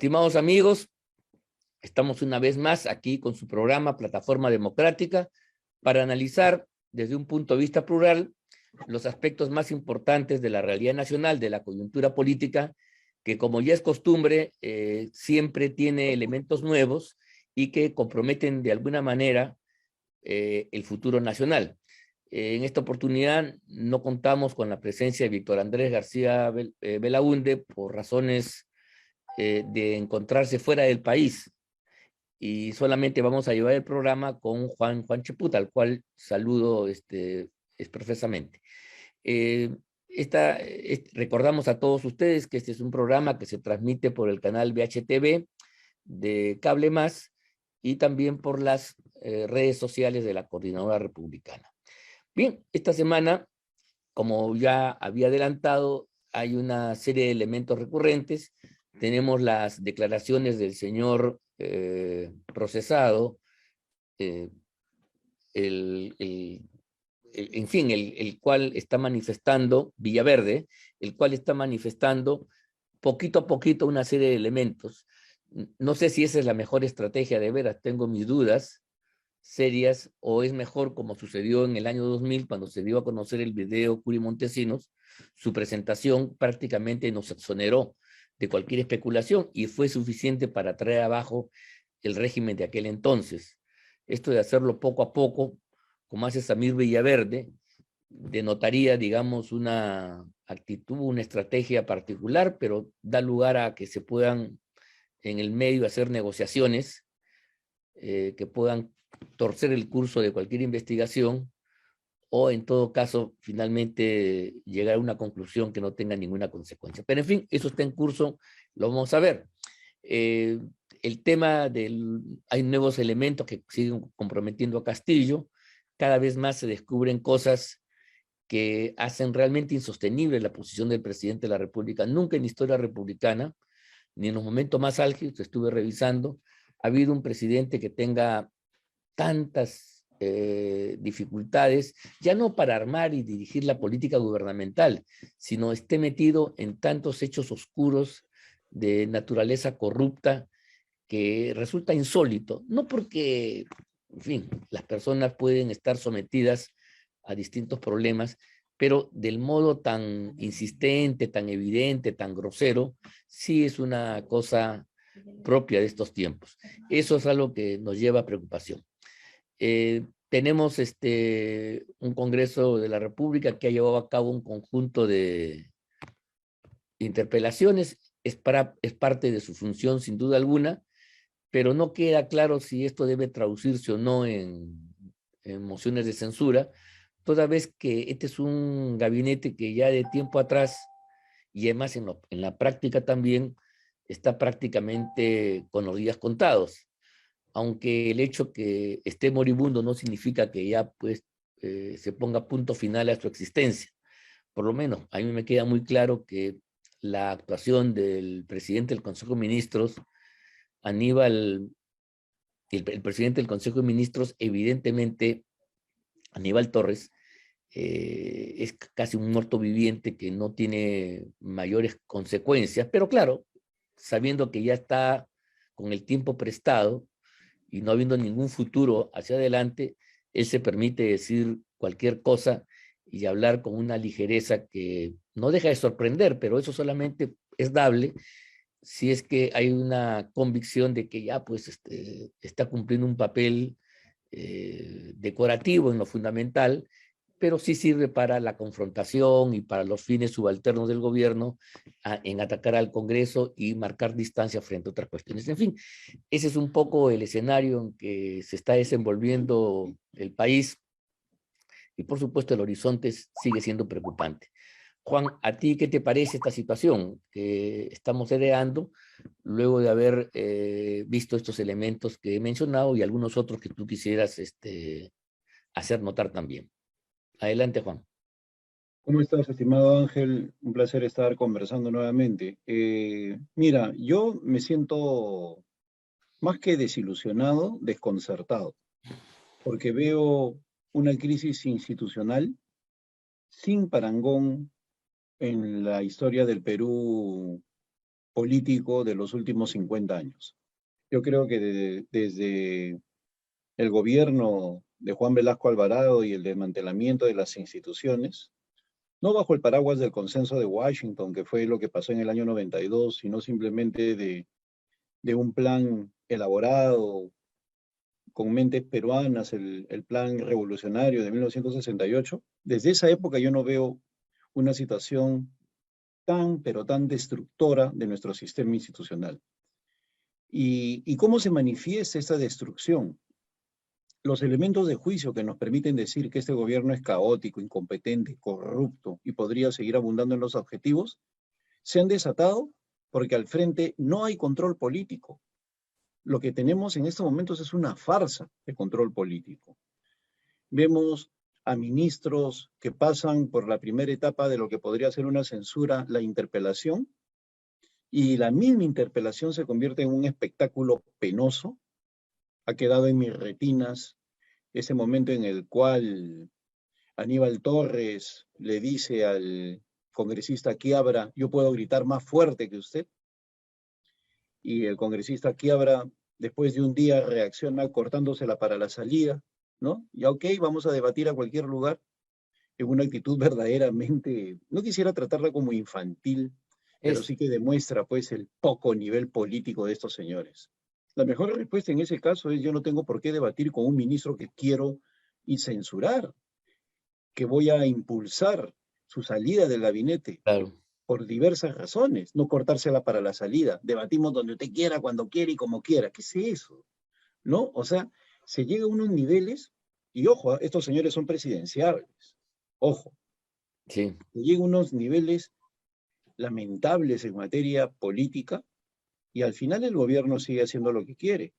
Estimados amigos, estamos una vez más aquí con su programa Plataforma Democrática para analizar desde un punto de vista plural los aspectos más importantes de la realidad nacional, de la coyuntura política, que como ya es costumbre, siempre tiene elementos nuevos y que comprometen de alguna manera el futuro nacional. En esta oportunidad no contamos con la presencia de Víctor Andrés García Belaúnde por razones de encontrarse fuera del país, y solamente vamos a llevar el programa con Juan Cheputa, al cual saludo expresamente. Recordamos a todos ustedes que este es un programa que se transmite por el canal VHTV de Cable Más y también por las redes sociales de la Coordinadora Republicana. Bien, esta semana, como ya había adelantado, hay una serie de elementos recurrentes. Tenemos las declaraciones del señor procesado, en fin, el cual está manifestando, Villaverde, el cual está manifestando poquito a poquito una serie de elementos. No sé si esa es la mejor estrategia, de veras, tengo mis dudas serias, o es mejor como sucedió en el año 2000 cuando se dio a conocer el video Curi Montesinos. Su presentación prácticamente nos exoneró de cualquier especulación y fue suficiente para traer abajo el régimen de aquel entonces. Esto de hacerlo poco a poco, como hace Samir Villaverde, denotaría, digamos, una actitud, una estrategia particular, pero da lugar a que se puedan en el medio hacer negociaciones que puedan torcer el curso de cualquier investigación, o en todo caso finalmente llegar a una conclusión que no tenga ninguna consecuencia. Pero en fin, eso está en curso, lo vamos a ver. El tema hay nuevos elementos que siguen comprometiendo a Castillo. Cada vez más se descubren cosas que hacen realmente insostenible la posición del presidente de la República. Nunca en la historia republicana, ni en los momentos más álgidos, estuve revisando, ha habido un presidente que tenga tantas dificultades, ya no para armar y dirigir la política gubernamental, sino esté metido en tantos hechos oscuros de naturaleza corrupta que resulta insólito, no porque, en fin, las personas pueden estar sometidas a distintos problemas, pero del modo tan insistente, tan evidente, tan grosero, sí es una cosa propia de estos tiempos. Eso es algo que nos lleva a preocupación. Tenemos un Congreso de la República que ha llevado a cabo un conjunto de interpelaciones, es parte de su función sin duda alguna, pero no queda claro si esto debe traducirse o no en mociones de censura, toda vez que este es un gabinete que ya de tiempo atrás, y además en la práctica también, está prácticamente con los días contados, aunque el hecho que esté moribundo no significa que ya pues se ponga punto final a su existencia. Por lo menos a mí me queda muy claro que la actuación del presidente del Consejo de Ministros, Aníbal, el presidente del Consejo de Ministros, evidentemente, Aníbal Torres, es casi un muerto viviente que no tiene mayores consecuencias, pero claro, sabiendo que ya está con el tiempo prestado y no habiendo ningún futuro hacia adelante, él se permite decir cualquier cosa y hablar con una ligereza que no deja de sorprender, pero eso solamente es dable si es que hay una convicción de que ya pues está cumpliendo un papel decorativo en lo fundamental, pero sí sirve para la confrontación y para los fines subalternos del gobierno en atacar al Congreso y marcar distancia frente a otras cuestiones. En fin, ese es un poco el escenario en que se está desenvolviendo el país, y por supuesto el horizonte sigue siendo preocupante. Juan, ¿a ti qué te parece esta situación que estamos heredando luego de haber visto estos elementos que he mencionado y algunos otros que tú quisieras hacer notar también? Adelante, Juan. ¿Cómo estás, estimado Ángel? Un placer estar conversando nuevamente. Mira, yo me siento más que desilusionado, desconcertado, porque veo una crisis institucional sin parangón en la historia del Perú político de los últimos 50 años. Yo creo que desde el gobierno de Juan Velasco Alvarado y el desmantelamiento de las instituciones, no bajo el paraguas del consenso de Washington, que fue lo que pasó en el año 92, sino simplemente de un plan elaborado con mentes peruanas, el plan revolucionario de 1968. Desde esa época yo no veo una situación tan, pero tan destructora de nuestro sistema institucional. ¿Y cómo se manifiesta esta destrucción? Los elementos de juicio que nos permiten decir que este gobierno es caótico, incompetente, corrupto y podría seguir abundando en los objetivos, se han desatado porque al frente no hay control político. Lo que tenemos en estos momentos es una farsa de control político. Vemos a ministros que pasan por la primera etapa de lo que podría ser una censura, la interpelación, y la misma interpelación se convierte en un espectáculo penoso. Ha quedado en mis retinas ese momento en el cual Aníbal Torres le dice al congresista Quiabra, yo puedo gritar más fuerte que usted. Y el congresista Quiabra, después de un día, reacciona cortándosela para la salida, ¿no? Ya ok, vamos a debatir a cualquier lugar, en una actitud verdaderamente, no quisiera tratarla como infantil, pero Es, sí que demuestra pues el poco nivel político de estos señores. La mejor respuesta en ese caso es yo no tengo por qué debatir con un ministro que quiero y censurar, que voy a impulsar su salida del gabinete claro. por diversas razones, no cortársela para la salida. Debatimos donde usted quiera, cuando quiera y como quiera. ¿Qué es eso? ¿No? O sea, se llega a unos niveles, y ojo, estos señores son presidenciables. Ojo, Sí, se llega a unos niveles lamentables en materia política y al final el gobierno sigue haciendo lo que quiere.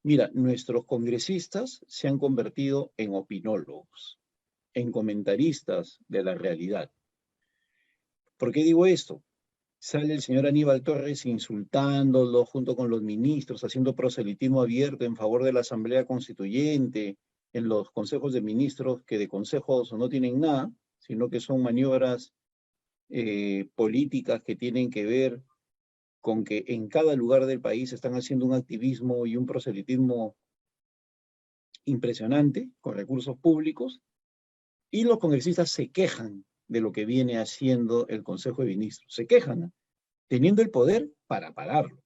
Mira, nuestros congresistas se han convertido en opinólogos, en comentaristas de la realidad. ¿Por qué digo esto? Sale el señor Aníbal Torres insultándolo junto con los ministros, haciendo proselitismo abierto en favor de la Asamblea Constituyente, en los consejos de ministros que de consejos no tienen nada, sino que son maniobras políticas que tienen que ver con que en cada lugar del país están haciendo un activismo y un proselitismo impresionante con recursos públicos, y los congresistas se quejan de lo que viene haciendo el Consejo de Ministros. Se quejan, teniendo el poder para pararlo.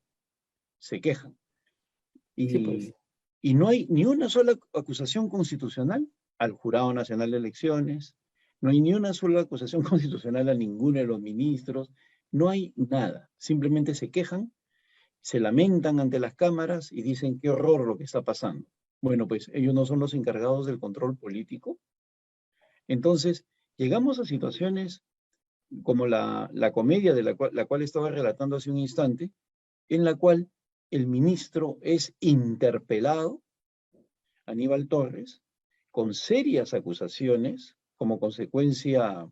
Se quejan. sí, pues. Y no hay ni una sola acusación constitucional al Jurado Nacional de Elecciones, no hay ni una sola acusación constitucional a ninguno de los ministros, no hay nada. Simplemente se quejan, se lamentan ante las cámaras y dicen qué horror lo que está pasando. Bueno, pues ellos no son los encargados del control político. Entonces, llegamos a situaciones como la comedia de la cual estaba relatando hace un instante, en la cual el ministro es interpelado, Aníbal Torres, con serias acusaciones como consecuencia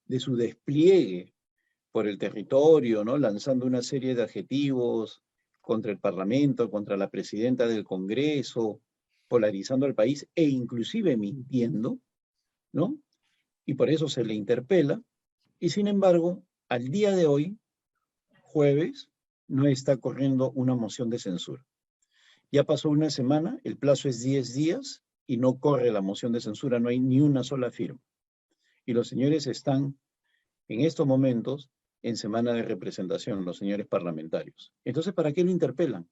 de su despliegue por el territorio, ¿no? Lanzando una serie de adjetivos contra el Parlamento, contra la presidenta del Congreso, polarizando al país e inclusive mintiendo, ¿no? Y por eso se le interpela. Y sin embargo, al día de hoy, jueves, no está corriendo una moción de censura. Ya pasó una semana, el plazo es 10 días y no corre la moción de censura, no hay ni una sola firma. Y los señores están en estos momentos en semana de representación, los señores parlamentarios. Entonces, ¿para qué lo interpelan?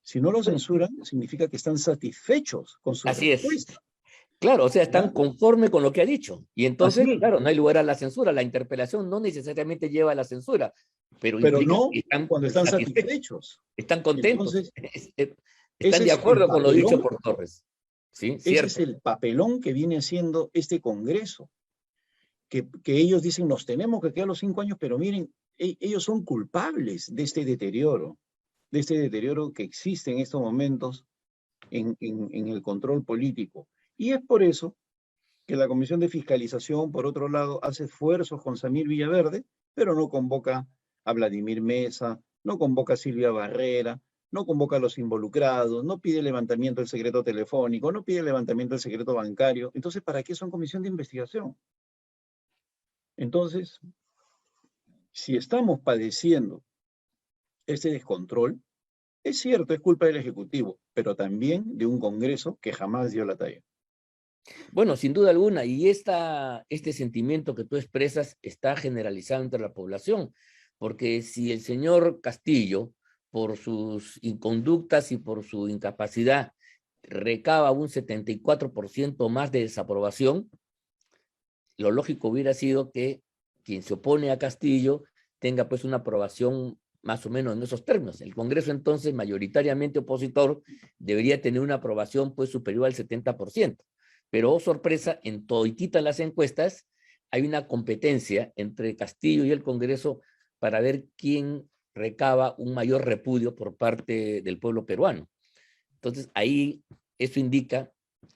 Si no lo censuran, significa que están satisfechos con su Así es. respuesta. Claro, o sea, están ¿Ya? conforme con lo que ha dicho. Y entonces, Así, claro, no hay lugar a la censura. La interpelación no necesariamente lleva a la censura, pero pero implica que no están cuando están satisfechos, satisfechos. están contentos, Entonces, están ese de es el acuerdo con lo dicho papelón, por Torres. Sí, ese es cierto. el papelón que viene haciendo este Congreso. Que ellos dicen, nos tenemos que quedar los 5 años, pero miren, ellos son culpables de este deterioro que existe en estos momentos en el control político. Y es por eso que la Comisión de Fiscalización, por otro lado, hace esfuerzos con Samir Villaverde, pero no convoca a Vladimir Mesa, no convoca a Silvia Barrera, no convoca a los involucrados, no pide levantamiento del secreto telefónico, no pide levantamiento del secreto bancario. Entonces, ¿para qué son comisión de investigación? Entonces, Si estamos padeciendo ese descontrol, es cierto, es culpa del Ejecutivo, pero también de un Congreso que jamás dio la talla. Bueno, sin duda alguna, y este sentimiento que tú expresas está generalizado entre la población, porque si el señor Castillo, por sus inconductas y por su incapacidad, recaba un 74% más de desaprobación, lo lógico hubiera sido que quien se opone a Castillo tenga pues una aprobación más o menos en esos términos. El Congreso entonces, mayoritariamente opositor, debería tener una aprobación pues superior al 70%. Pero, oh sorpresa, en todititas las encuestas hay una competencia entre Castillo y el Congreso para ver quién recaba un mayor repudio por parte del pueblo peruano. Entonces, ahí eso indica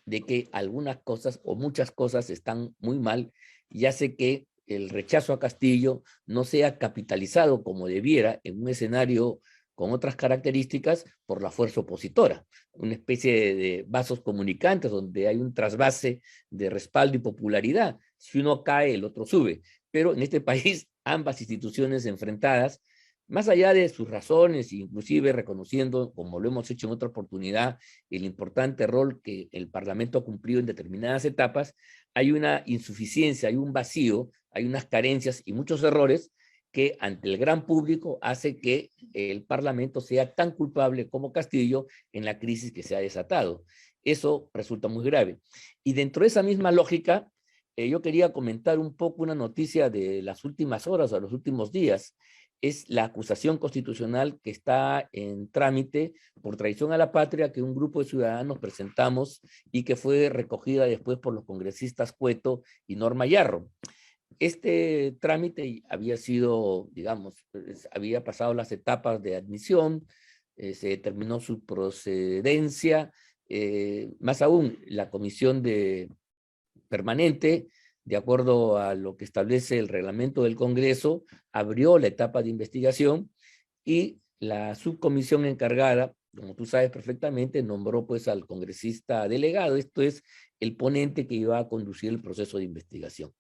de que algunas cosas o muchas cosas están muy mal y hace que el rechazo a Castillo no sea capitalizado como debiera en un escenario con otras características por la fuerza opositora, una especie de vasos comunicantes donde hay un trasvase de respaldo y popularidad. Si uno cae, el otro sube. Pero en este país, ambas instituciones enfrentadas, más allá de sus razones, inclusive reconociendo, como lo hemos hecho en otra oportunidad, el importante rol que el Parlamento ha cumplido en determinadas etapas, hay una insuficiencia, hay un vacío, hay unas carencias y muchos errores que ante el gran público hace que el Parlamento sea tan culpable como Castillo en la crisis que se ha desatado. Eso resulta muy grave. Y dentro de esa misma lógica, yo quería comentar un poco una noticia de las últimas horas o los últimos días. Es la acusación constitucional que está en trámite por traición a la patria que un grupo de ciudadanos presentamos y que fue recogida después por los congresistas Cueto y Norma Yarro. Este trámite había sido, digamos, había pasado las etapas de admisión, se determinó su procedencia, más aún la comisión permanente, de acuerdo a lo que establece el reglamento del Congreso, abrió la etapa de investigación y la subcomisión encargada, como tú sabes perfectamente, nombró pues al congresista delegado, esto es el ponente que iba a conducir el proceso de investigación.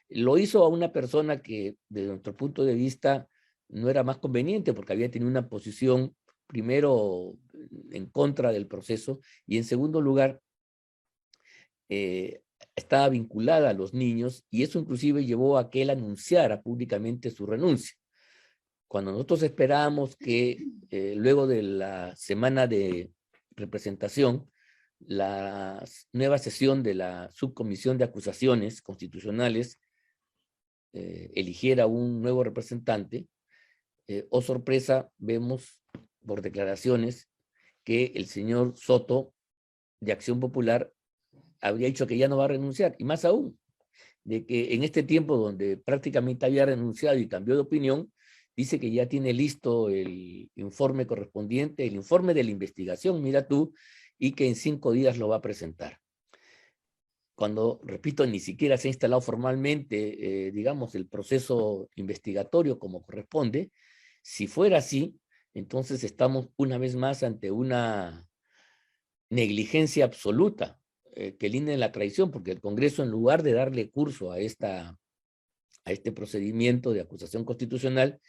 Lo hizo a una persona que, desde nuestro punto de vista, no era más conveniente porque había tenido una posición, primero, en contra del proceso y en segundo lugar, estaba vinculada a los niños y eso inclusive llevó a que él anunciara públicamente su renuncia. Cuando nosotros esperábamos que luego de la semana de representación, la nueva sesión de la subcomisión de acusaciones constitucionales eligiera un nuevo representante, oh sorpresa, vemos por declaraciones que el señor Soto de Acción Popular habría dicho que ya no va a renunciar, y más aún, de que en este tiempo donde prácticamente había renunciado y cambió de opinión, dice que ya tiene listo el informe correspondiente, el informe de la investigación, mira tú, y que en 5 días lo va a presentar. Cuando, repito, ni siquiera se ha instalado formalmente, digamos, el proceso investigatorio como corresponde, si fuera así, entonces estamos una vez más ante una negligencia absoluta que linda en la traición, porque el Congreso, en lugar de darle curso a este procedimiento de acusación constitucional,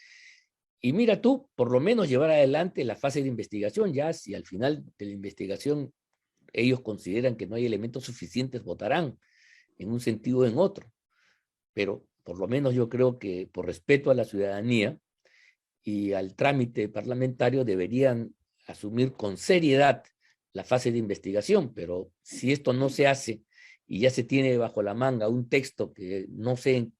y mira tú, por lo menos llevar adelante la fase de investigación, ya si al final de la investigación ellos consideran que no hay elementos suficientes, votarán en un sentido o en otro. Pero por lo menos yo creo que por respeto a la ciudadanía y al trámite parlamentario deberían asumir con seriedad la fase de investigación, pero si esto no se hace y ya se tiene bajo la manga un texto que no sé,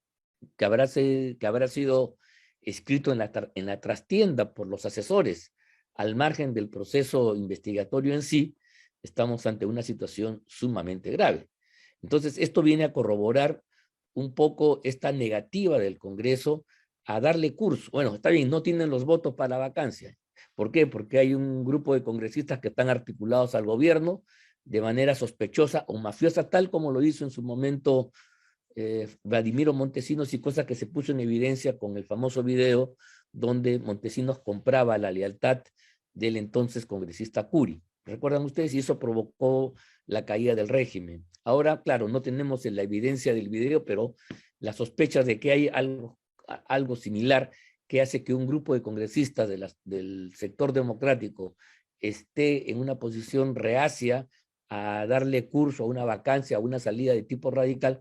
que habrá sido escrito en la trastienda por los asesores, al margen del proceso investigatorio en sí, estamos ante una situación sumamente grave. Entonces, esto viene a corroborar un poco esta negativa del Congreso a darle curso. Bueno, está bien, no tienen los votos para la vacancia. ¿Por qué? Porque hay un grupo de congresistas que están articulados al gobierno de manera sospechosa o mafiosa, tal como lo hizo en su momento Vladimiro Montesinos, y cosa que se puso en evidencia con el famoso video donde Montesinos compraba la lealtad del entonces congresista Curi. ¿Recuerdan ustedes? Y eso provocó la caída del régimen. Ahora, claro, no tenemos la evidencia del video, pero las sospechas de que hay algo algo similar que hace que un grupo de congresistas del sector democrático esté en una posición reacia a darle curso a una vacancia, a una salida de tipo radical,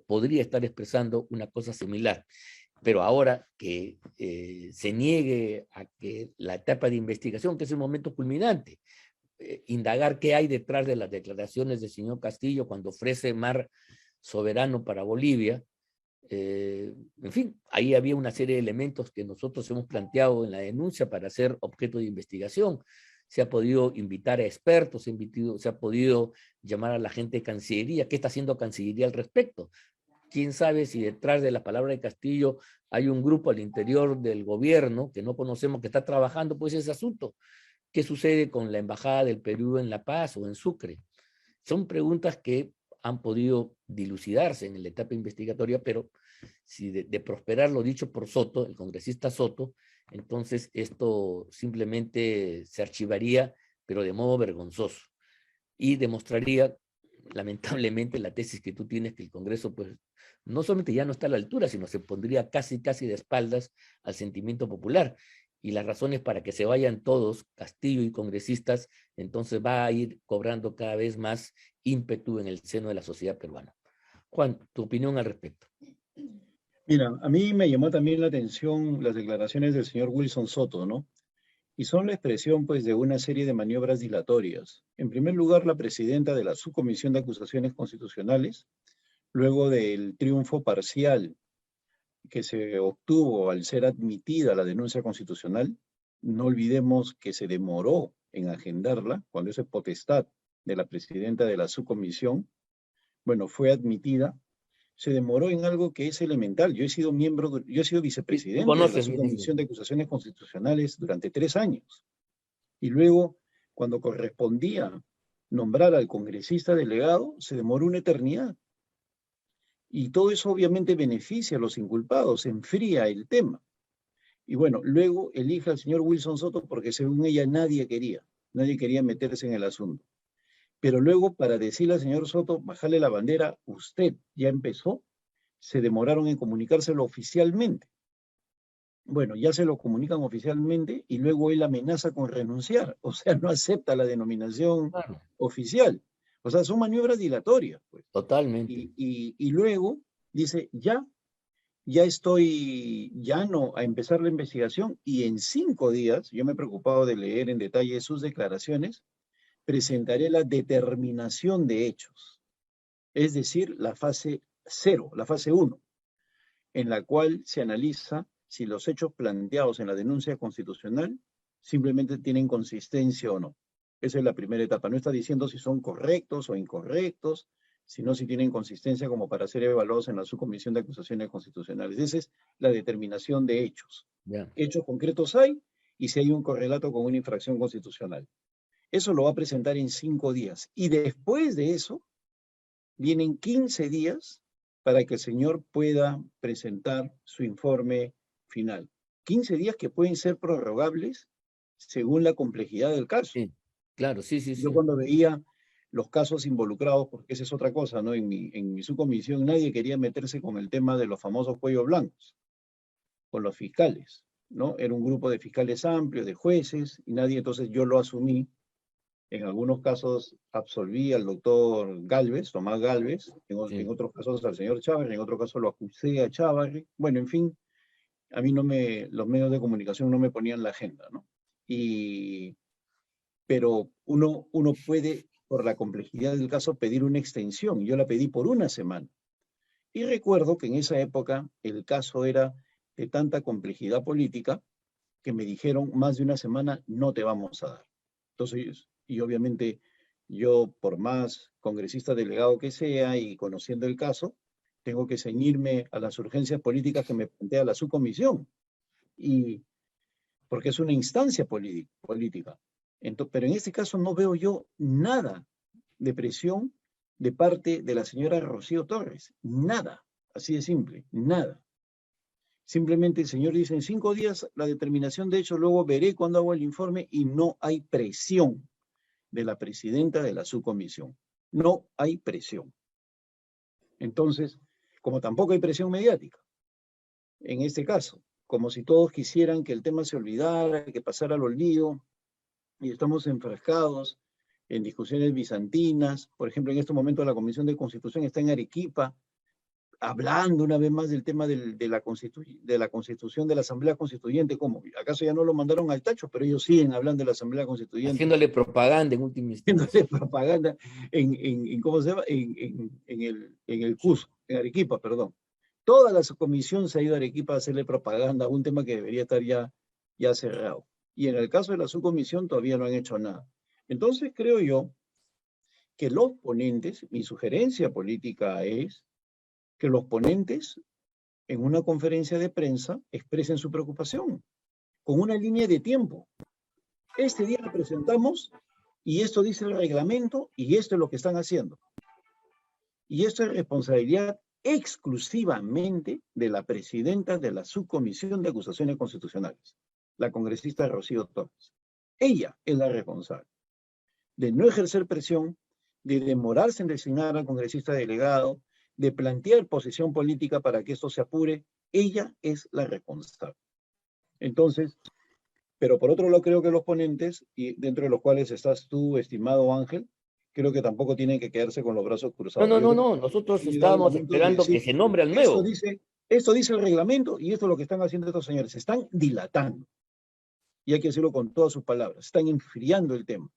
podría estar expresando una cosa similar. Pero ahora que se niegue a que la etapa de investigación, que es el momento culminante, indagar qué hay detrás de las declaraciones del señor Castillo cuando ofrece mar soberano para Bolivia, en fin, ahí había una serie de elementos que nosotros hemos planteado en la denuncia para ser objeto de investigación. Se ha podido invitar a expertos, se ha podido llamar a la gente de Cancillería. ¿Qué está haciendo Cancillería al respecto? ¿Quién sabe si detrás de la palabra de Castillo hay un grupo al interior del gobierno que no conocemos que está trabajando pues ese asunto? ¿Qué sucede con la Embajada del Perú en La Paz o en Sucre? Son preguntas que han podido dilucidarse en la etapa investigatoria, pero si de prosperar lo dicho por Soto, el congresista Soto, entonces esto simplemente se archivaría, pero de modo vergonzoso, y demostraría, lamentablemente, la tesis que tú tienes, que el Congreso, pues, no solamente ya no está a la altura, sino se pondría casi de espaldas al sentimiento popular. Y las razones para que se vayan todos, Castillo y congresistas, entonces va a ir cobrando cada vez más ímpetu en el seno de la sociedad peruana. Juan, tu opinión al respecto. Mira, a mí me llamó también la atención las declaraciones del señor Wilson Soto, ¿no? Y son la expresión, pues, de una serie de maniobras dilatorias. En primer lugar, la presidenta de la Subcomisión de Acusaciones Constitucionales, luego del triunfo parcial que se obtuvo al ser admitida la denuncia constitucional, no olvidemos que se demoró en agendarla, cuando es potestad de la presidenta de la subcomisión, bueno, fue admitida, se demoró en algo que es elemental. Yo he sido yo he sido Tú vicepresidente de la conoces bien eso. subcomisión de acusaciones constitucionales durante 3 años. Y luego, cuando correspondía nombrar al congresista delegado, se demoró una eternidad. Y todo eso obviamente beneficia a los inculpados, enfría el tema. Y bueno, luego elige al señor Wilson Soto porque según ella nadie quería meterse en el asunto. Pero luego para decirle al señor Soto, bajarle la bandera, usted ya empezó, se demoraron en comunicárselo oficialmente. Bueno, ya se lo comunican oficialmente y luego él amenaza con renunciar, o sea, no acepta la denominación Claro, oficial. O sea, son maniobras dilatorias, pues. totalmente. Y luego dice, ya estoy llano a empezar la investigación y en 5 días, yo me he preocupado de leer en detalle sus declaraciones, presentaré la determinación de hechos, es decir, la fase 0, la fase 1, en la cual se analiza si los hechos planteados en la denuncia constitucional simplemente tienen consistencia o no. Esa es la primera etapa. No está diciendo si son correctos o incorrectos, sino si tienen consistencia como para ser evaluados en la subcomisión de acusaciones constitucionales. Esa es la determinación de hechos. Ya. ¿Qué hechos concretos hay? Y si hay un correlato con una infracción constitucional. Eso lo va a presentar en 5 días. Y después de eso, vienen 15 días para que el señor pueda presentar su informe final. 15 días que pueden ser prorrogables según la complejidad del caso. Sí, claro, sí, sí, Yo sí. cuando veía los casos involucrados, porque esa es otra cosa, ¿no? En mi subcomisión nadie quería meterse con el tema de los famosos cuellos blancos, con los fiscales, ¿no? Era un grupo de fiscales amplios, de jueces, y nadie, entonces yo lo asumí. En algunos casos absolví al doctor Galvez, Tomás Galvez, en Sí. otros casos al señor Chávarri, en otro caso lo acusé a Chávarri. Bueno, en fin, a mí los medios de comunicación no me ponían la agenda, ¿no? Y, pero uno puede, por la complejidad del caso, pedir una extensión. Yo la pedí por una semana. Y recuerdo que en esa época el caso era de tanta complejidad política que me dijeron más de una semana no te vamos a dar. Entonces, y obviamente yo, por más congresista delegado que sea y conociendo el caso, tengo que ceñirme a las urgencias políticas que me plantea la subcomisión. Y porque es una instancia política. Entonces, pero en este caso no veo yo nada de presión de parte de la señora Rocío Torres. Nada. Así de simple. Nada. Simplemente el señor dice en 5 días la determinación de hecho, luego veré cuando hago el informe y no hay presión de la presidenta de la subcomisión. No hay presión. Entonces, como tampoco hay presión mediática. en este caso, como si todos quisieran que el tema se olvidara, que pasara al olvido, y estamos enfrascados en discusiones bizantinas. Por ejemplo, en este momento la Comisión de Constitución está en Arequipa, hablando una vez más del tema de la Constitución, de la Asamblea Constituyente. ¿Cómo? ¿Acaso ya no lo mandaron al tacho? Pero ellos siguen hablando de la Asamblea Constituyente, haciéndole propaganda en última instancia. haciéndose propaganda ¿cómo se llama? En el Cusco, en Arequipa, perdón. Toda la comisión se ha ido a Arequipa a hacerle propaganda a un tema que debería estar ya cerrado. Y en el caso de la subcomisión todavía no han hecho nada. Entonces creo yo que los ponentes, mi sugerencia política es que los ponentes en una conferencia de prensa expresen su preocupación con una línea de tiempo. Este día lo presentamos y esto dice el reglamento y esto es lo que están haciendo. Y esto es responsabilidad exclusivamente de la presidenta de la Subcomisión de Acusaciones Constitucionales, la congresista Rocío Torres. Ella es la responsable de no ejercer presión, de demorarse en designar al congresista delegado, de plantear posición política para que esto se apure. Ella es la responsable. Entonces, pero por otro lado creo que los ponentes, y dentro de los cuales estás tú, estimado Ángel, creo que tampoco tienen que quedarse con los brazos No, cruzados. no, Yo no, creo no. que ha Nosotros llegado el estábamos momento de esperando que decir, se nombre al esto nuevo. dice, esto dice el reglamento y esto es lo que están haciendo estos señores. Se están dilatando. Y hay que decirlo con todas sus palabras. Están enfriando el tema.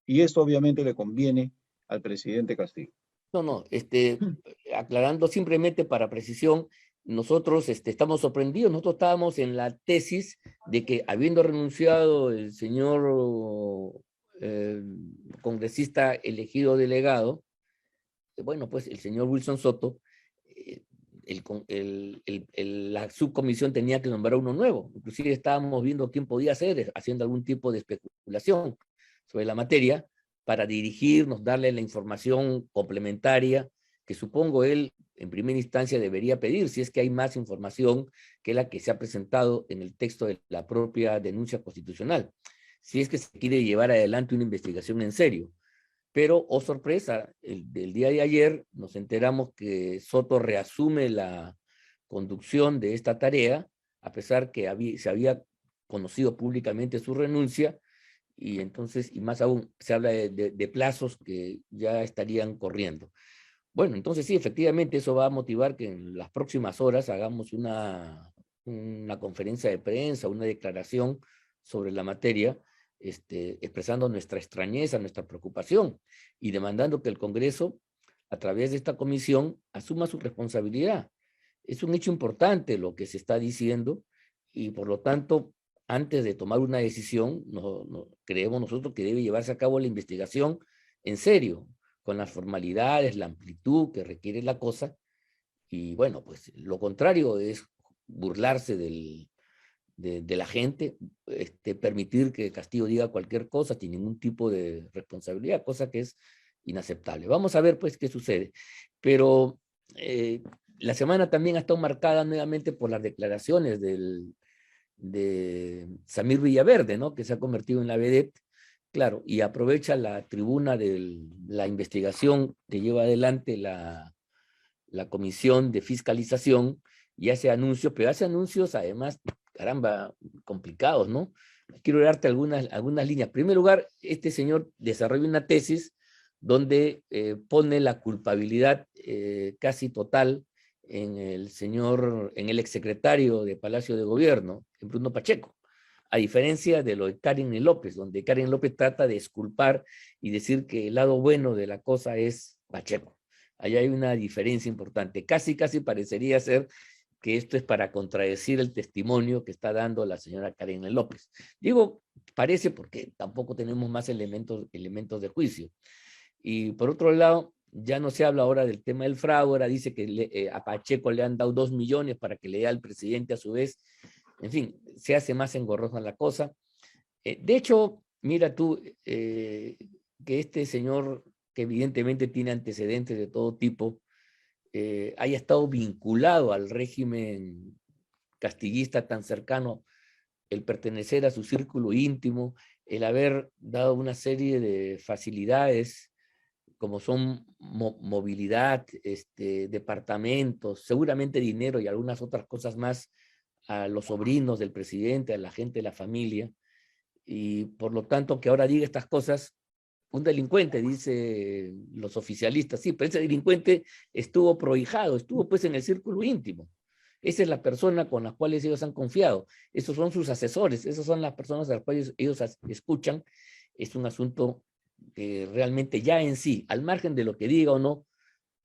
Y esto obviamente le conviene al presidente Castillo. No, no, aclarando simplemente para precisión, nosotros estamos sorprendidos, nosotros estábamos en la tesis de que habiendo renunciado el señor eh, congresista elegido delegado, bueno, pues el señor Wilson Soto, eh, la subcomisión tenía que nombrar uno nuevo. Inclusive estábamos viendo quién podía ser, haciendo algún tipo de especulación sobre la materia para dirigirnos, darle la información complementaria que supongo él en primera instancia debería pedir, si es que hay más información que la que se ha presentado en el texto de la propia denuncia constitucional, si es que se quiere llevar adelante una investigación en serio. Pero, oh sorpresa, del día de ayer nos enteramos que Soto reasume la conducción de esta tarea, a pesar que se había conocido públicamente su renuncia, y entonces, y más aún, se habla de plazos que ya estarían corriendo. Bueno, entonces sí, efectivamente eso va a motivar que en las próximas horas hagamos una conferencia de prensa, una declaración sobre la materia, expresando nuestra extrañeza, nuestra preocupación y demandando que el Congreso, a través de esta comisión, asuma su responsabilidad. Es un hecho importante lo que se está diciendo y por lo tanto, antes de tomar una decisión, creemos nosotros que debe llevarse a cabo la investigación en serio, con las formalidades, la amplitud que requiere la cosa. Y bueno, pues lo contrario es burlarse de la gente, permitir que Castillo diga cualquier cosa sin ningún tipo de responsabilidad, cosa que es inaceptable. Vamos a ver pues qué sucede. Pero la semana también ha estado marcada nuevamente por las declaraciones de Samir Villaverde, ¿no? Que se ha convertido en la vedette, claro, y aprovecha la tribuna de la investigación que lleva adelante la comisión de fiscalización y hace anuncios, pero hace anuncios además, caramba, complicados, ¿no? Quiero darte algunas líneas. En primer lugar, este señor desarrolla una tesis donde pone la culpabilidad casi total en el exsecretario de Palacio de Gobierno, en Bruno Pacheco, a diferencia de lo de Karen López, donde Karen López trata de exculpar y decir que el lado bueno de la cosa es Pacheco. Ahí hay una diferencia importante. Casi parecería ser que esto es para contradecir el testimonio que está dando la señora Karen López. Digo, parece porque tampoco tenemos más elementos de juicio. Y por otro lado, ya no se habla ahora del tema del fraude, ahora dice que a Pacheco le han dado 2 millones para que le dé al presidente a su vez. En fin, se hace más engorrosa la cosa. De hecho, mira tú, que este señor, que evidentemente tiene antecedentes de todo tipo, haya estado vinculado al régimen castillista tan cercano, el pertenecer a su círculo íntimo, el haber dado una serie de facilidades como son movilidad, departamentos, seguramente dinero y algunas otras cosas más a los sobrinos del presidente, a la gente de la familia, y por lo tanto que ahora diga estas cosas, un delincuente, dice los oficialistas, sí, pero ese delincuente estuvo prohijado, estuvo pues en el círculo íntimo. Esa es la persona con la cual ellos han confiado. Esos son sus asesores, esas son las personas a las cuales ellos escuchan. Es un asunto que realmente ya en sí, al margen de lo que diga o no,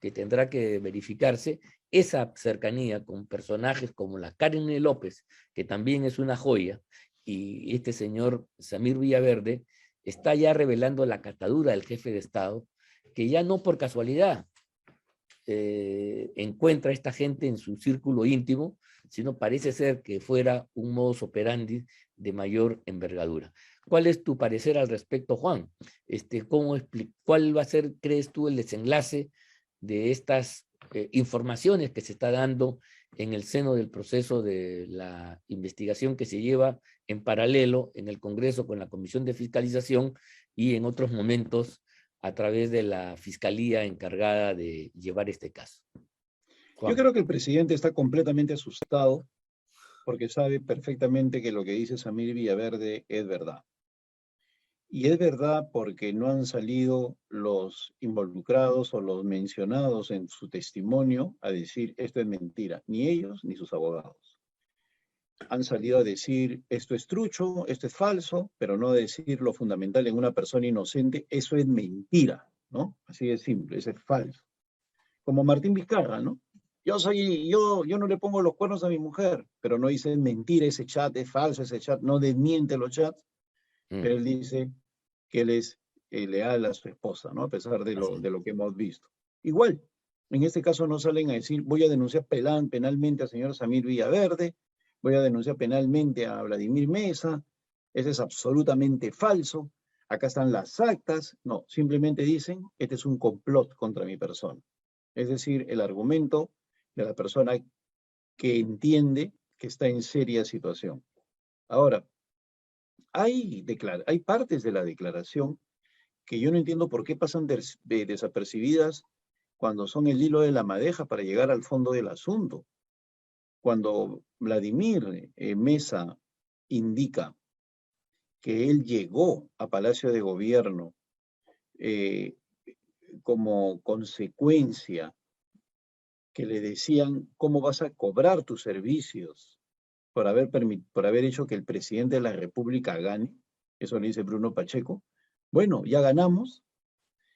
que tendrá que verificarse, esa cercanía con personajes como la Karen López, que también es una joya, y este señor Samir Villaverde, está ya revelando la catadura del jefe de Estado, que ya no por casualidad encuentra a esta gente en su círculo íntimo, sino parece ser que fuera un modus operandi de mayor envergadura. ¿Cuál es tu parecer al respecto, Juan? ¿Cuál va a ser, crees tú, el desenlace de estas informaciones que se está dando en el seno del proceso de la investigación que se lleva en paralelo en el Congreso con la Comisión de Fiscalización y en otros momentos a través de la fiscalía encargada de llevar este caso? Yo Juan. creo que el presidente está completamente asustado porque sabe perfectamente que lo que dice Samir Villaverde es verdad. Y es verdad porque no han salido los involucrados o los mencionados en su testimonio a decir esto es mentira, ni ellos ni sus abogados. Han salido a decir esto es trucho, esto es falso, pero no a decir lo fundamental en una persona inocente, eso es mentira, ¿no? Así de simple, eso es falso. Como Martín Vizcarra, ¿no? Yo no le pongo los cuernos a mi mujer, pero no dice mentira ese chat, es falso ese chat, no desmiente los chats, pero él dice que él es leal a su esposa, ¿no? A pesar de lo que hemos visto. Igual, en este caso no salen a decir, voy a denunciar penalmente al señor Samir Villaverde, voy a denunciar penalmente a Vladimir Mesa, eso es absolutamente falso, acá están las actas, no, simplemente dicen, este es un complot contra mi persona. Es decir, el argumento de la persona que entiende que está en seria situación. Ahora, hay partes de la declaración que yo no entiendo por qué pasan desapercibidas cuando son el hilo de la madeja para llegar al fondo del asunto. Cuando Vladimir Mesa indica que él llegó a Palacio de Gobierno como consecuencia que le decían cómo vas a cobrar tus servicios por haber hecho que el presidente de la República gane, eso le dice Bruno Pacheco. Bueno, ya ganamos,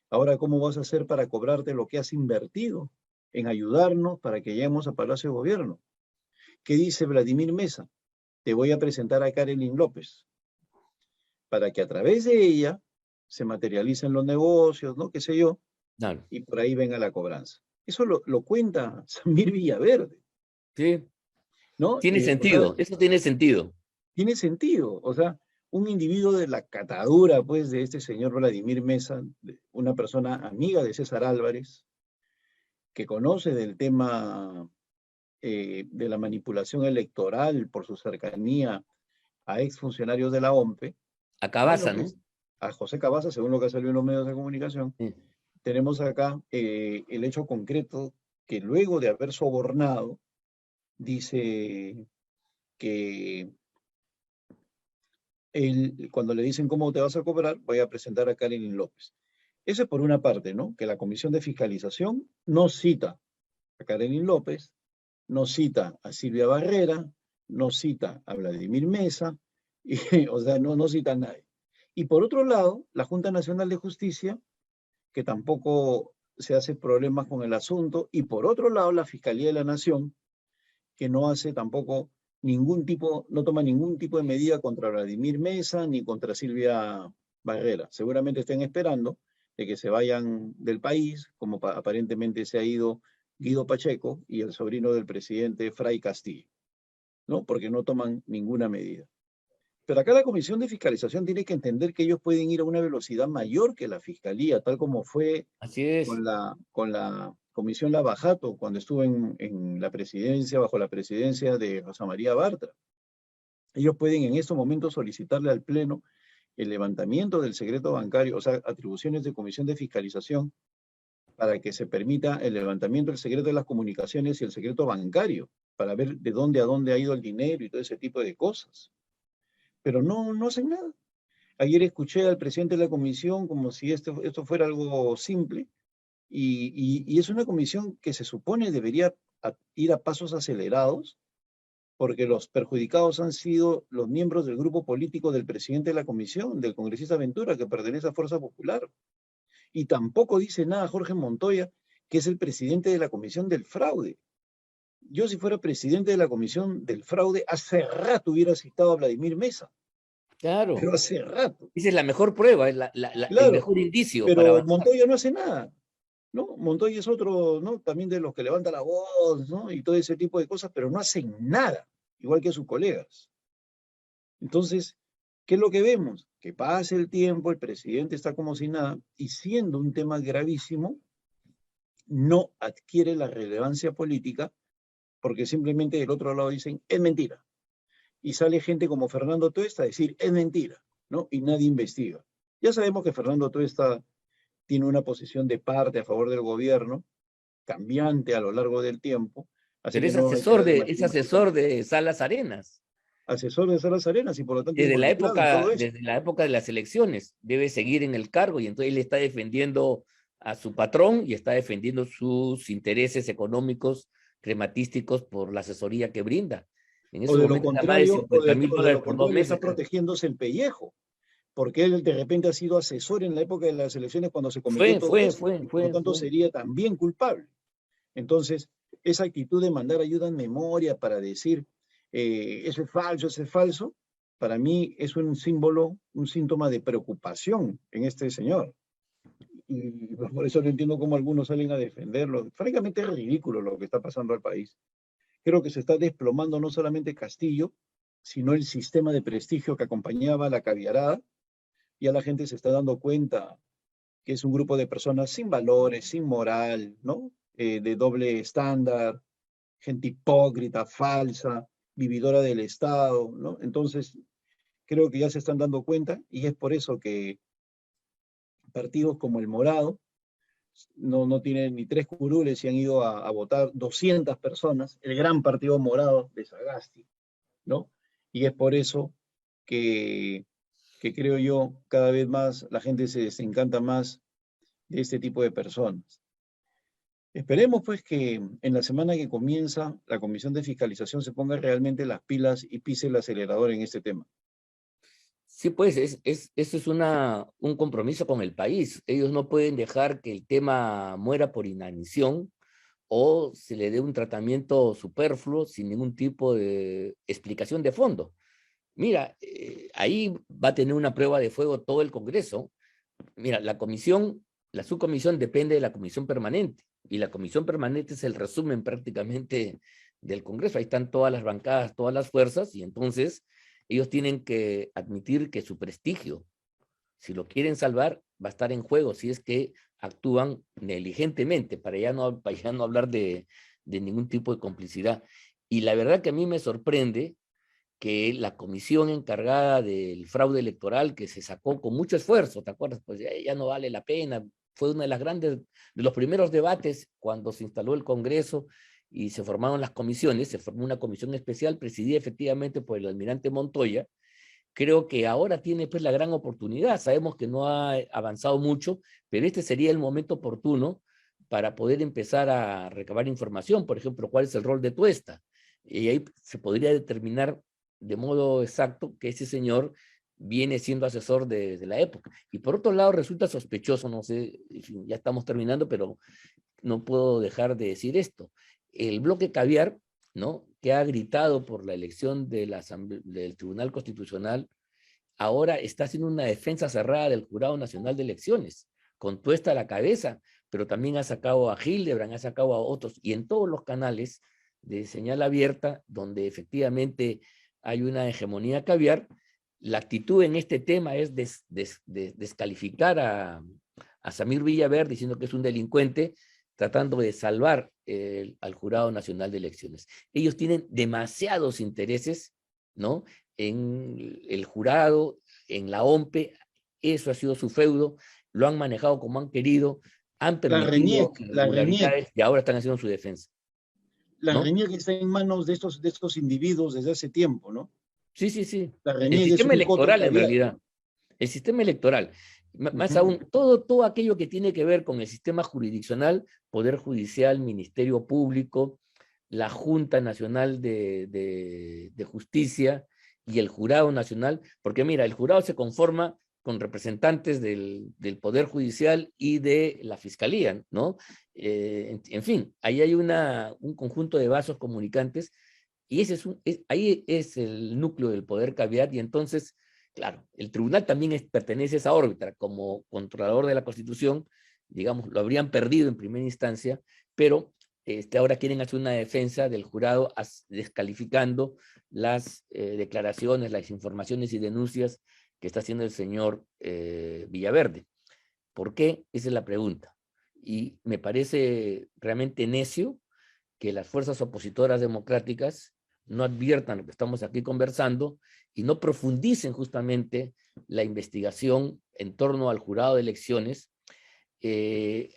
ahora ¿cómo vas a hacer para cobrarte lo que has invertido en ayudarnos para que lleguemos a Palacio de Gobierno? ¿Qué dice Vladimir Mesa? Te voy a presentar a Karelin López, para que a través de ella se materialicen los negocios, ¿no? Qué sé yo, Claro. y por ahí venga la cobranza. Eso lo cuenta Samir Villaverde, Sí, ¿no? tiene O sea, sentido, eso tiene sentido. tiene sentido, o sea, un individuo de la catadura, pues, de este señor Vladimir Mesa, una persona amiga de César Álvarez, que conoce del tema de la manipulación electoral por su cercanía a exfuncionarios de la OMPE, A bueno, Cabaza, ¿no? pues, a José Cavazza, según lo que ha salido en los medios de comunicación, Sí. tenemos acá el hecho concreto que luego de haber sobornado, dice que cuando le dicen cómo te vas a cobrar, voy a presentar a Karen López. Eso es por una parte, ¿no? Que la Comisión de Fiscalización no cita a Karen López, no cita a Silvia Barrera, no cita a Vladimir Mesa, y, o sea, no cita a nadie. Y por otro lado, la Junta Nacional de Justicia, que tampoco se hace problemas con el asunto, y por otro lado, la Fiscalía de la Nación, que no hace tampoco no toma ningún tipo de medida contra Vladimir Mesa ni contra Silvia Barrera. Seguramente estén esperando de que se vayan del país, como aparentemente se ha ido Guido Pacheco y el sobrino del presidente Fray Castillo, ¿no? Porque no toman ninguna medida. Pero acá la Comisión de Fiscalización tiene que entender que ellos pueden ir a una velocidad mayor que la Fiscalía, tal como fue Así es. con la Comisión Lavajato cuando estuvo en la presidencia, bajo la presidencia de Rosa María Bartra. Ellos pueden en estos momentos solicitarle al Pleno el levantamiento del secreto bancario, o sea, atribuciones de Comisión de Fiscalización, para que se permita el levantamiento del secreto de las comunicaciones y el secreto bancario, para ver de dónde a dónde ha ido el dinero y todo ese tipo de cosas. Pero no hacen nada. Ayer escuché al presidente de la comisión como si esto fuera algo simple, y es una comisión que se supone debería ir a pasos acelerados, porque los perjudicados han sido los miembros del grupo político del presidente de la comisión, del congresista Ventura, que pertenece a Fuerza Popular. Y tampoco dice nada Jorge Montoya, que es el presidente de la comisión del fraude. Yo, si fuera presidente de la comisión del fraude, hace rato hubiera citado a Vladimir Mesa, Claro, pero hace rato. esa es la mejor prueba, es el Claro, mejor indicio para pero avanzar. Montoya no hace nada, ¿no? Montoya es otro, ¿no? También de los que levanta la voz, ¿no? Y todo ese tipo de cosas, pero no hacen nada, igual que sus colegas. Entonces, ¿qué es lo que vemos? Que pasa el tiempo, el presidente está como si nada, y siendo un tema gravísimo, no adquiere la relevancia política porque simplemente del otro lado dicen, es mentira. Y sale gente como Fernando Tuesta a decir, es mentira, ¿no? Y nadie investiga. Ya sabemos que Fernando Tuesta tiene una posición de parte a favor del gobierno, cambiante a lo largo del tiempo, así Pero que no hay que darle es más asesor importancia. de Salas Arenas. Asesor de Salas Arenas y por lo tanto involucrado en todo esto. Desde la época de las elecciones, debe seguir en el cargo y entonces él está defendiendo a su patrón y está defendiendo sus intereses económicos crematísticos por la asesoría que brinda. En O ese de lo momento está más de contrario, 50.000 de dólares lo por dos contrario está meses, creo. protegiéndose el pellejo, porque él de repente ha sido asesor en la época de las elecciones cuando se cometió todo esto, y por lo tanto Fue. sería también culpable. Entonces, esa actitud de mandar ayuda en memoria para decir eso es falso, para mí es un símbolo, un síntoma de preocupación en este señor. Y por eso no entiendo cómo algunos salen a defenderlo. Francamente es ridículo lo que está pasando al país. Creo que se está desplomando no solamente Castillo, sino el sistema de prestigio que acompañaba la caviarada. Ya la gente se está dando cuenta que es un grupo de personas sin valores, sin moral, ¿no? De doble estándar, gente hipócrita, falsa, vividora del Estado, ¿no? Entonces, creo que ya se están dando cuenta y es por eso que partidos como el Morado no tienen ni tres curules y han ido a votar 200 personas, el gran partido Morado de Sagasti, ¿no? Y es por eso que, que creo yo cada vez más la gente se desencanta más de este tipo de personas. Esperemos pues que en la semana que comienza la Comisión de Fiscalización se ponga realmente las pilas y pise el acelerador en este tema. Sí, pues eso es un compromiso con el país. Ellos no pueden dejar que el tema muera por inanición o se le dé un tratamiento superfluo sin ningún tipo de explicación de fondo. Mira, ahí va a tener una prueba de fuego todo el Congreso. Mira, la subcomisión depende de la comisión permanente y la comisión permanente es el resumen prácticamente del Congreso. Ahí están todas las bancadas, todas las fuerzas y entonces ellos tienen que admitir que su prestigio, si lo quieren salvar, va a estar en juego si es que actúan negligentemente, para ya no hablar de ningún tipo de complicidad. Y la verdad que a mí me sorprende que la comisión encargada del fraude electoral que se sacó con mucho esfuerzo, ¿te acuerdas? Pues ya no vale la pena. Fue una de las grandes, de los primeros debates cuando se instaló el Congreso y se formaron las comisiones, se formó una comisión especial presidida efectivamente por el almirante Montoya. Creo que ahora tiene pues la gran oportunidad. Sabemos que no ha avanzado mucho, pero este sería el momento oportuno para poder empezar a recabar información. Por ejemplo, cuál es el rol de Tuesta. Y ahí se podría determinar de modo exacto que ese señor viene siendo asesor de la época. Y por otro lado, resulta sospechoso, no sé, en fin, ya estamos terminando, pero no puedo dejar de decir esto. El bloque caviar, ¿no? Que ha gritado por la elección de del Tribunal Constitucional, ahora está haciendo una defensa cerrada del Jurado Nacional de Elecciones, con Tuesta a la cabeza, pero también ha sacado a Hildebrand, ha sacado a otros, y en todos los canales de señal abierta, donde efectivamente hay una hegemonía caviar, la actitud en este tema es descalificar a Samir Villaverde diciendo que es un delincuente, tratando de salvar al Jurado Nacional de Elecciones. Ellos tienen demasiados intereses, ¿no? En el jurado, en la OMPE, eso ha sido su feudo, lo han manejado como han querido, han La permitido RENIEC, irregularidades y ahora están haciendo su defensa, la ¿no? RENIEC está en manos de estos individuos desde hace tiempo, ¿no? Sí, sí, sí. La El RENIEC es sistema un coto electoral, en caviar. realidad, el sistema electoral, más Ujú. aún, todo aquello que tiene que ver con el sistema jurisdiccional, Poder Judicial, Ministerio Público, la Junta Nacional de Justicia y el Jurado Nacional, porque mira, el jurado se conforma con representantes del Poder Judicial y de la Fiscalía, ¿no? En fin, ahí hay un conjunto de vasos comunicantes y ese ahí es el núcleo del poder caviar y entonces, claro, el tribunal también pertenece a esa órbita como controlador de la Constitución, digamos, lo habrían perdido en primera instancia, pero ahora quieren hacer una defensa del jurado descalificando las declaraciones, las informaciones y denuncias que está haciendo el señor Villaverde. ¿Por qué? Esa es la pregunta. Y me parece realmente necio que las fuerzas opositoras democráticas no adviertan lo que estamos aquí conversando y no profundicen justamente la investigación en torno al jurado de elecciones,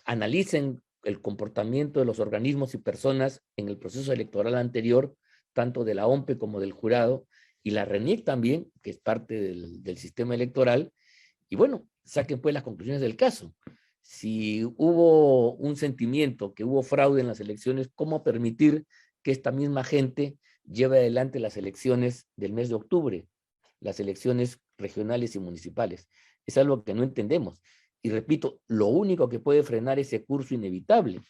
analicen el comportamiento de los organismos y personas en el proceso electoral anterior, tanto de la OMPE como del jurado, y la RENIEC también, que es parte del sistema electoral, y bueno, saquen pues las conclusiones del caso. Si hubo un sentimiento que hubo fraude en las elecciones, ¿cómo permitir que esta misma gente lleve adelante las elecciones del mes de octubre, las elecciones regionales y municipales? Es algo que no entendemos. Y repito, lo único que puede frenar ese curso inevitable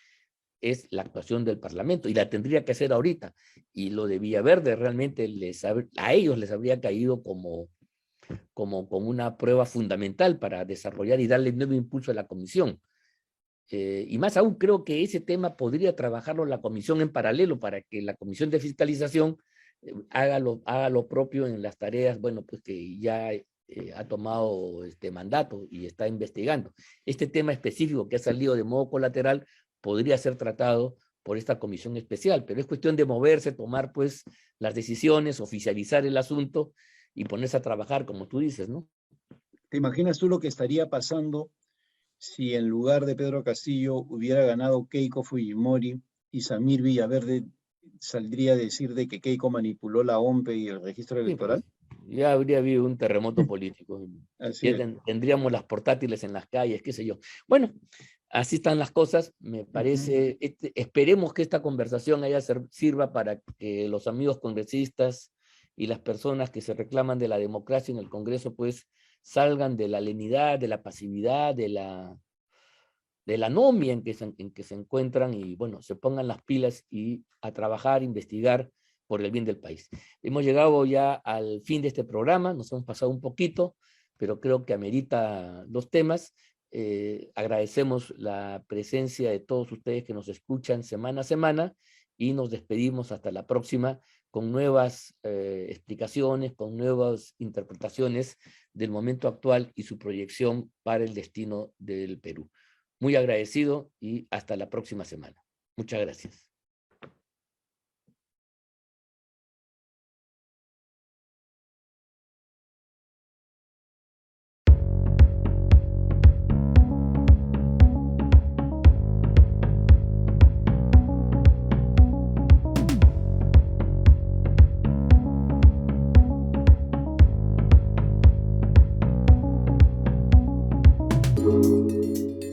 es la actuación del Parlamento y la tendría que hacer ahorita. Y lo de Villaverde realmente a ellos les habría caído como una prueba fundamental para desarrollar y darle nuevo impulso a la comisión. Y más aún, creo que ese tema podría trabajarlo la comisión en paralelo para que la comisión de fiscalización haga lo propio en las tareas, bueno, pues que ya ha tomado este mandato y está investigando. Este tema específico que ha salido de modo colateral podría ser tratado por esta comisión especial, pero es cuestión de moverse, tomar pues las decisiones, oficializar el asunto y ponerse a trabajar, como tú dices, ¿no? ¿Te imaginas tú lo que estaría pasando si en lugar de Pedro Castillo hubiera ganado Keiko Fujimori y Samir Villaverde saldría a decir de que Keiko manipuló la OMPE y el registro Sí, pues, electoral? ya habría habido un terremoto político. Así Ya es. tendríamos las portátiles en las calles, qué sé yo. Bueno, así están las cosas. Me Ujú. parece, esperemos que esta conversación sirva para que los amigos congresistas y las personas que se reclaman de la democracia en el Congreso, pues salgan de la lenidad, de la pasividad, de la anomia en que se encuentran y, bueno, se pongan las pilas y a trabajar, investigar por el bien del país. Hemos llegado ya al fin de este programa, nos hemos pasado un poquito, pero creo que amerita los temas. Agradecemos la presencia de todos ustedes que nos escuchan semana a semana y nos despedimos hasta la próxima con nuevas explicaciones, con nuevas interpretaciones del momento actual y su proyección para el destino del Perú. Muy agradecido y hasta la próxima semana. Muchas gracias.